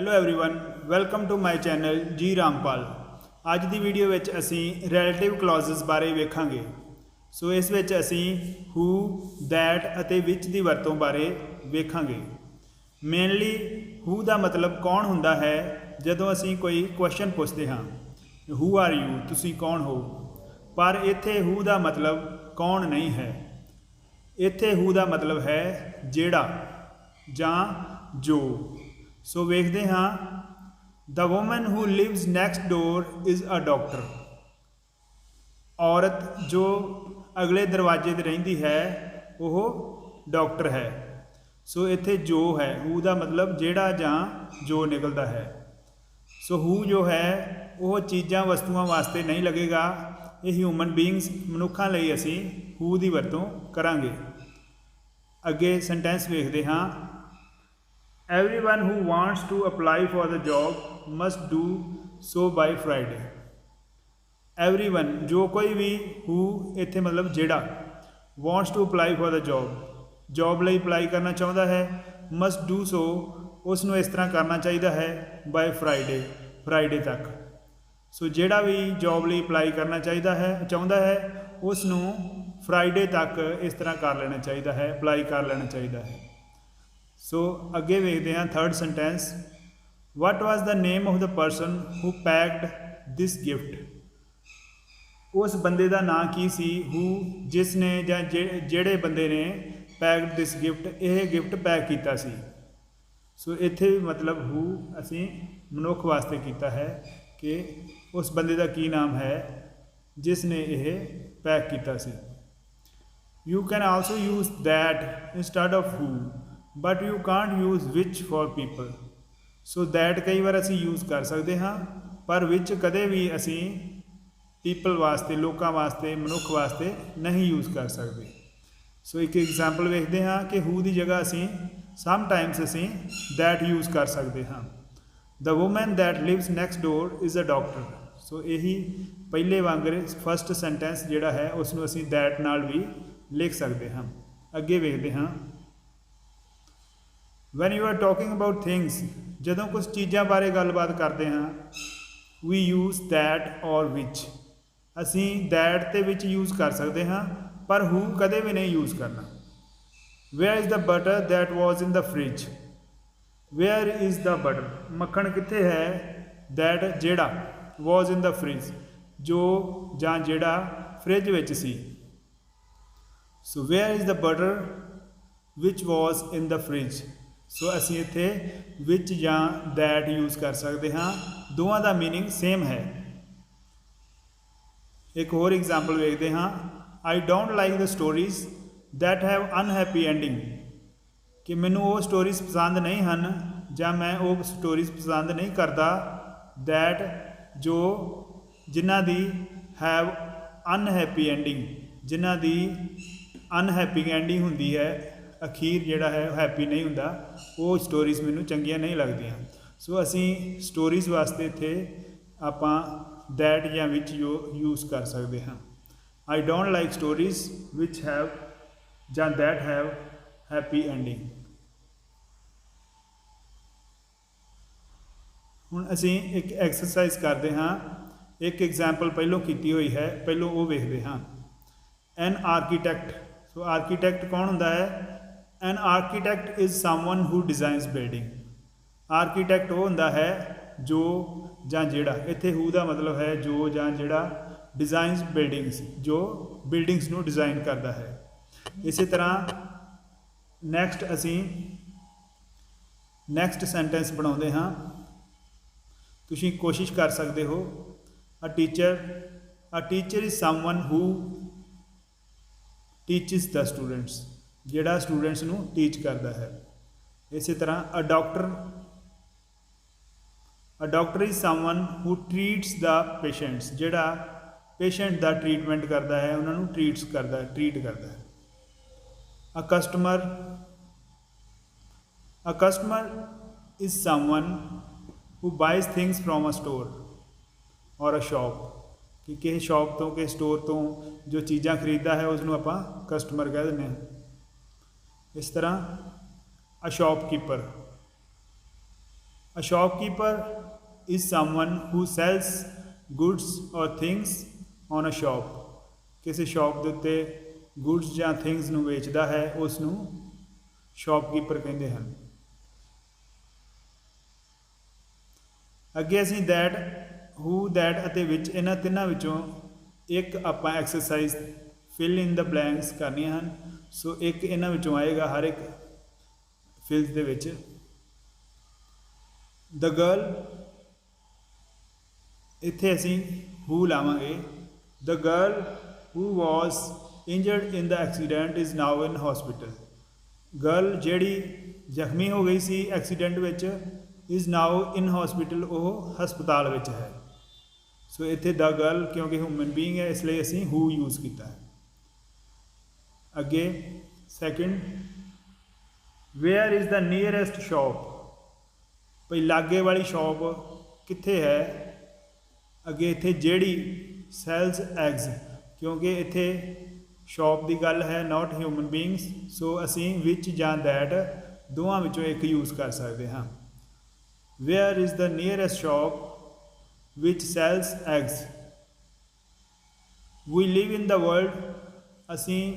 Hello everyone, welcome to my channel ji Rampal. अज की video में असी रिलेटिव क्लॉजेस बारे वेखांगे। सो इस विच असी हू, दैट अते विच की वरतों बारे वेखांगे। मेनली हू का मतलब कौन हुंदा है जदों असी कोई क्वेश्चन पूछते हाँ, हू आर यू, तुसी कौन हो। पर इत्थे हू का मतलब कौन नहीं है। इत्थे हू का मतलब है जेड़ा जां जो। सो वेखते हाँ, the woman who lives next door is a doctor. औरत जो अगले दरवाजे ते रहिंदी है वो डॉक्टर है। सो इत्थे जो है, हू का मतलब जेड़ा जां जो निकलता है। सो हू जो है वो चीज़ां वस्तुआं वास्ते नहीं लगेगा। ये ह्यूमन बीइंग्स मनुखों लई असी हू की वरतों करांगे। अगे सेंटेंस वेखते हाँ, Everyone who wants to apply for the job must do so by Friday. Everyone जो कोई भी, who इत्थे मतलब जेड़ा, wants to apply for the job लई अप्लाई करना चाहता है, must do so उसनों इस तरह करना चाहिए है by Friday तक। सो जेड़ा भी जॉब लई अप्लाई करना चाहता है उसनों फ्राइडे तक इस तरह कर लेना चाहिए है, अप्लाई कर लेना चाहिए है। सो अगे वेखते हैं third sentence, what was the name of the person who packed this gift. उस बंदे का नाम की सी, हू जिसने या जेड़े बंदे ने पैक्ड दिस गिफ्ट, यह गिफ्ट पैक किया सी। सो इत्थे मतलब हू असी मनुख वास्ते किया है कि उस बंदे का की नाम है जिसने यह पैक किया सी। You can also use that instead of who, but you can't use which for people. So that कई बार असी यूज़ कर सकते हाँ, पर विच कदे भी असी पीपल वास्ते, लोगों वास्ते, मनुख वास्ते नहीं यूज़ कर सकते। सो एक एग्जाम्पल वेखते हाँ कि हू की जगह असी समटाइम्स असी दैट यूज़ कर सकते हाँ। The woman that lives next door is a doctor. So यही पहले वांगर फस्ट सेंटेंस जोड़ा है उसनों असी दैट नाल भी लिख सकते हाँ। अगे वेखते हाँ, when you are talking about things, जदों कुछ चीज़ों बारे गलबात करते हाँ, वी यूज़ दैट और विच। असी दैट ते विच यूज़ कर सकते हाँ, पर हू कदे भी नहीं यूज़ करना। Where is the butter that was in the fridge. Where is the butter, मक्खन कित्थे है, दैट जेड़ा, वॉज इन द फ्रिज जो जां जेड़ा फ्रिज विच सी। So where is the butter which was in the fridge. So असी इत्थे विच या दैट यूज़ कर सकते हाँ, दोवां का मीनिंग सेम है। एक होर एग्जाम्पल वेखते हाँ, I don't like the stories that have unhappy ending. कि मैनू वो स्टोरीज पसंद नहीं हैं या मैं वो स्टोरीज पसंद नहीं करता दैट जो जिन्हां दी हैव अनहैप्पी एंडिंग, जिन्हां दी अनहैप्पी एंडिंग हुंदी है, अखीर जोड़ा है हैप्पी नहीं हुंदा, वो स्टोरीज मैनू चंगियां नहीं लगदियां। सो असी स्टोरीज वास्ते इत्थे आपां दैट या विच यूज़ कर सकते हैं। I don't like stories which have या दैट हैव हैप्पी एंडिंग। हुण असी एक एक्सरसाइज करते हाँ, एक एग्जाम्पल पहलों की हुई है, पहलों वो वेखते हाँ। N architect. सो आर्कीटैक्ट कौन हुंदा है, an architect is someone who designs building. Architect वो हुंदा है जो जां जेड़ा, इत्थे हू का मतलब है जो जां जेड़ा डिज़ाइनस बिल्डिंग्स, जो बिल्डिंग्स नू डिज़ाइन करता है। इस तरह नैक्सट असी नैक्सट सेंटेंस बनाते हाँ, तुसीं कोशिश कर सकते हो। A teacher is someone who teaches the students, जेड़ा स्टूडेंट्स नू टीच करता है। इस तरह a doctor is someone who treats the patients, जेड़ा पेशेंट का ट्रीटमेंट करता है, उन्होंने ट्रीट करता है। A customer is someone who buys things from a store और अ शॉप। कि किसी शॉप तो किसी स्टोर तो जो चीज़ां खरीदता है उसनों आपां कस्टमर कह दें। इस तरह a shopkeeper A shopkeeper is someone who sells goods or things on a shop. किसी शॉप ਦੇ ਉੱਤੇ ਗੁੱਡਸ ਜਾਂ ਥਿੰਗਸ ਨੂੰ ਵੇਚਦਾ ਹੈ ਉਸ ਨੂੰ ਸ਼ਾਪਕੀਪਰ ਕਹਿੰਦੇ ਹਨ। ਅੱਗੇ ਅਸੀਂ ਦੈਟ, ਹੂ, ਦੈਟ ਅਤੇ ਵਿੱਚ, ਇਹਨਾਂ ਤਿੰਨਾਂ ਵਿੱਚੋਂ ਇੱਕ ਆਪਾਂ ਐਕਸਰਸਾਈਜ਼ ਫਿਲ ਇਨ ਦ ਬਲੈਂਕਸ ਕਰਨੀਆਂ ਹਨ। ਸੋ ਇੱਕ ਇਹਨਾਂ ਵਿੱਚੋਂ ਆਏਗਾ ਹਰ ਇੱਕ ਫਿਲਸ ਦੇ ਵਿੱਚ। ਦ ਗਰਲ, ਇੱਥੇ ਅਸੀਂ ਹੂ ਲਾਵਾਂਗੇ। ਦ girl who was injured in the accident is now in hospital. Girl ਜਿਹੜੀ ਜ਼ਖਮੀ ਹੋ ਗਈ ਸੀ ਐਕਸੀਡੈਂਟ ਵਿੱਚ, ਇਜ਼ ਨਾਓ ਇਨ ਹੌਸਪੀਟਲ, ਉਹ ਹਸਪਤਾਲ ਵਿੱਚ ਹੈ। ਸੋ ਇੱਥੇ ਦ ਗਰਲ ਕਿਉਂਕਿ ਹਿਊਮਨ ਬੀਇੰਗ ਹੈ ਇਸ ਲਈ ਅਸੀਂ ਹੂ ਯੂਜ਼ ਕੀਤਾ ਹੈ। ਅੱਗੇ second, where is the nearest shop. ਭਈ ਲਾਗੇ ਵਾਲੀ ਸ਼ੌਪ ਕਿੱਥੇ ਹੈ। ਅੱਗੇ ਇੱਥੇ ਜਿਹੜੀ ਸੈਲਸ ਐਗਸ, ਕਿਉਂਕਿ ਇੱਥੇ ਸ਼ੌਪ ਦੀ ਗੱਲ ਹੈ ਨਾਟ ਹਿਊਮਨ ਬੀਇੰਗਸ, ਸੋ ਅਸੀਂ ਵਿੱਚ ਜਾਂ ਦੈਟ ਦੋਵਾਂ ਵਿੱਚੋਂ ਇੱਕ ਯੂਜ਼ ਕਰ ਸਕਦੇ ਹਾਂ। Where is the nearest shop which sells eggs. We live in the world, ਅਸੀਂ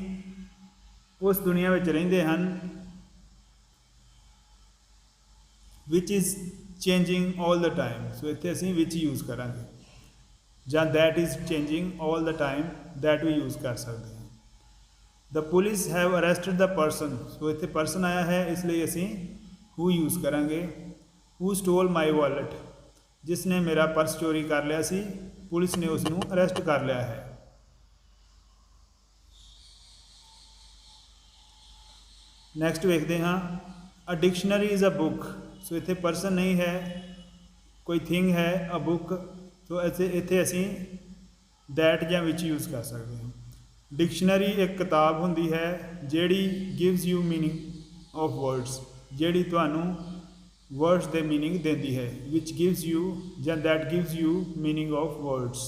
ਉਸ ਦੁਨੀਆ ਵਿੱਚ ਰਹਿੰਦੇ ਹਨ which is changing all the time. ਸੋ ਇੱਥੇ ਅਸੀਂ which ਯੂਜ਼ ਕਰਾਂਗੇ, ਜਾਂ that is changing all the time, that ਵੀ ਯੂਜ਼ ਕਰ ਸਕਦੇ ਹਾਂ। The police have arrested the person, ਸੋ ਇੱਥੇ person ਆਇਆ ਹੈ ਇਸ ਲਈ ਅਸੀਂ who ਯੂਜ਼ ਕਰਾਂਗੇ। Who stole my wallet, ਜਿਸ ਨੇ ਮੇਰਾ ਪਰਸ ਚੋਰੀ ਕਰ ਲਿਆ ਸੀ, ਪੁਲਿਸ ਨੇ ਉਸ ਨੂੰ ਅਰੈਸਟ ਕਰ ਲਿਆ ਹੈ। ਨੈਕਸਟ ਵੇਖਦੇ ਹਾਂ, ਅ ਡਿਕਸ਼ਨਰੀ ਇਜ਼ ਅ ਬੁੱਕ। ਸੋ ਇੱਥੇ ਪਰਸਨ ਨਹੀਂ ਹੈ, ਕੋਈ ਥਿੰਗ ਹੈ, ਅ ਬੁੱਕ। ਸੋ ਇੱਥੇ ਅਸੀਂ ਦੈਟ ਜਾਂ ਵਿੱਚ ਯੂਜ਼ ਕਰ ਸਕਦੇ ਹਾਂ। ਡਿਕਸ਼ਨਰੀ ਇੱਕ ਕਿਤਾਬ ਹੁੰਦੀ ਹੈ ਜਿਹੜੀ gives you meaning of words, ਜਿਹੜੀ ਤੁਹਾਨੂੰ ਵਰਡਸ ਦੇ ਮੀਨਿੰਗ ਦਿੰਦੀ ਹੈ। ਵਿਚ ਗਿਵਸ ਯੂ ਜਾਂ that gives you meaning of words.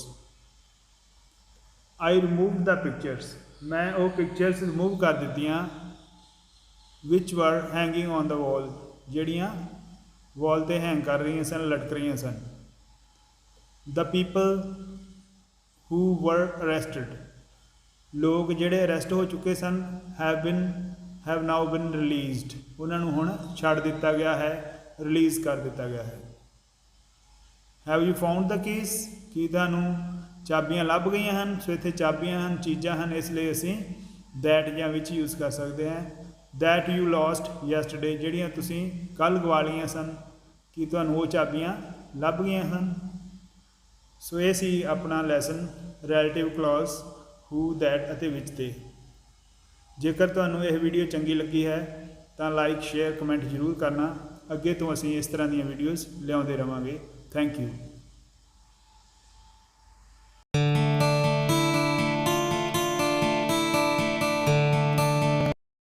I removed the pictures, ਮੈਂ ਉਹ ਪਿਕਚਰਸ ਰਿਮੂਵ ਕਰ ਦਿੱਤੀਆਂ। ਵਿਚ ਵਰ ਹੈਂਗਿੰਗ ਔਨ ਦ ਵਾਲ, ਜਿਹੜੀਆਂ ਵਾਲ 'ਤੇ ਹੈਂਗ ਕਰ ਰਹੀਆਂ ਸਨ, ਲਟਕ ਰਹੀਆਂ ਸਨ। ਦ ਪੀਪਲ ਹੂ ਵਰ ਅਰੈਸਟਡ, ਲੋਕ ਜਿਹੜੇ ਅਰੈਸਟ ਹੋ ਚੁੱਕੇ ਸਨ, ਹੈਵ ਨਾਓ ਬਿਨ ਰਿਲੀਜ਼ਡ, ਉਹਨਾਂ ਨੂੰ ਹੁਣ ਛੱਡ ਦਿੱਤਾ ਗਿਆ ਹੈ, ਰਿਲੀਜ਼ ਕਰ ਦਿੱਤਾ ਗਿਆ ਹੈ। Have you found the keys, ਕੀ ਤੁਹਾਨੂੰ ਚਾਬੀਆਂ ਲੱਭ ਗਈਆਂ ਹਨ। ਸੋ ਇੱਥੇ ਚਾਬੀਆਂ ਹਨ, ਚੀਜ਼ਾਂ ਹਨ, ਇਸ ਲਈ ਅਸੀਂ ਦੈਟ ਜਾਂ ਵਿੱਚ ਯੂਜ਼ ਕਰ ਸਕਦੇ ਹਾਂ। ਦੈਟ ਯੂ ਲੋਸਟ ਯੈਸਟਰਡੇ, ਜਿਹੜੀਆਂ ਤੁਸੀਂ ਕੱਲ੍ਹ ਗਵਾ ਲਈਆਂ ਸਨ, ਕੀ ਤੁਹਾਨੂੰ ਉਹ ਚਾਬੀਆਂ ਲੱਭ ਗਈਆਂ ਹਨ। ਸੋ ਇਹ ਸੀ ਆਪਣਾ lesson relative clause who, that ਅਤੇ ਵਿੱਚ 'ਤੇ। ਜੇਕਰ ਤੁਹਾਨੂੰ ਇਹ ਵੀਡੀਓ ਚੰਗੀ ਲੱਗੀ ਹੈ ਤਾਂ ਲਾਈਕ, ਸ਼ੇਅਰ, ਕਮੈਂਟ ਜ਼ਰੂਰ ਕਰਨਾ। ਅੱਗੇ ਤੋਂ ਅਸੀਂ ਇਸ ਤਰ੍ਹਾਂ ਦੀਆਂ ਵੀਡੀਓਜ਼ ਲਿਆਉਂਦੇ ਰਹਾਂਗੇ। Thank you.